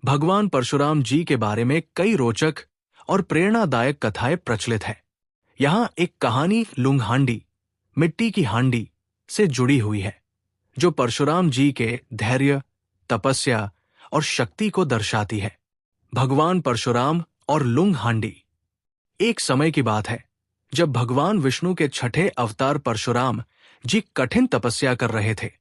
भगवान परशुराम जी के बारे में कई रोचक और प्रेरणादायक कथाएं प्रचलित हैं। यहाँ एक कहानी लुंग मिट्टी की हांडी से जुड़ी हुई है, जो परशुराम जी के धैर्य, तपस्या और शक्ति को दर्शाती है। भगवान परशुराम और लुंग हांडी। एक समय की बात है जब भगवान विष्णु के छठे अवतार परशुराम जी कठिन तपस्या कर रहे थे।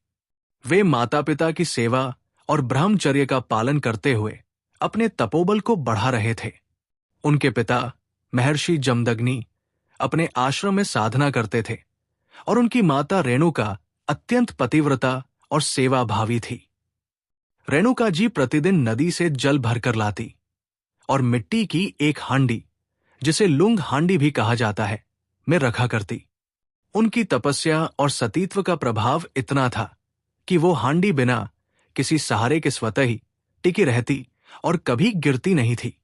वे माता पिता की सेवा और ब्रह्मचर्य का पालन करते हुए अपने तपोबल को बढ़ा रहे थे। उनके पिता महर्षि जमदग्नि अपने आश्रम में साधना करते थे और उनकी माता रेणुका अत्यंत पतिव्रता और सेवा भावी थी। रेणुका जी प्रतिदिन नदी से जल भरकर लाती और मिट्टी की एक हांडी, जिसे लुंग हांडी भी कहा जाता है, में रखा करती। उनकी तपस्या और सतीत्व का प्रभाव इतना था कि वो हांडी बिना किसी सहारे के स्वतः ही टिकी रहती और कभी गिरती नहीं थी।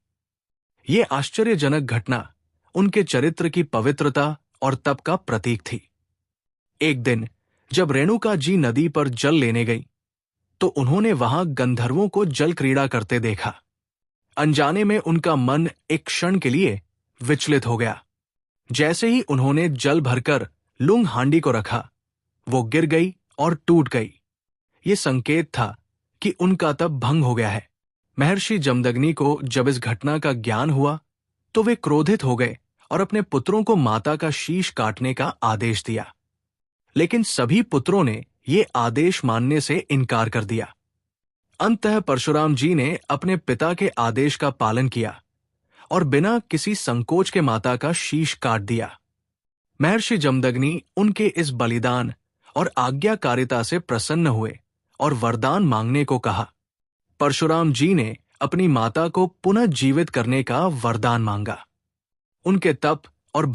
ये आश्चर्यजनक घटना उनके चरित्र की पवित्रता और तप का प्रतीक थी। एक दिन जब रेणुका जी नदी पर जल लेने गई, तो उन्होंने वहां गंधर्वों को जल क्रीड़ा करते देखा। अनजाने में उनका मन एक क्षण के लिए विचलित हो गया। जैसे ही उन्होंने जल भरकर लुंग हांडी को रखा, वो गिर गई और टूट गई। ये संकेत था कि उनका तप भंग हो गया है। महर्षि जमदग्नि को जब इस घटना का ज्ञान हुआ, तो वे क्रोधित हो गए और अपने पुत्रों को माता का शीश काटने का आदेश दिया। लेकिन सभी पुत्रों ने ये आदेश मानने से इनकार कर दिया। अंततः परशुराम जी ने अपने पिता के आदेश का पालन किया और बिना किसी संकोच के माता का शीश काट दिया। महर्षि जमदग्नि उनके इस बलिदान और आज्ञाकारिता से प्रसन्न हुए और वरदान मांगने को कहा। परशुराम जी ने अपनी माता को पुनः जीवित करने का वरदान मांगा। उनके तप और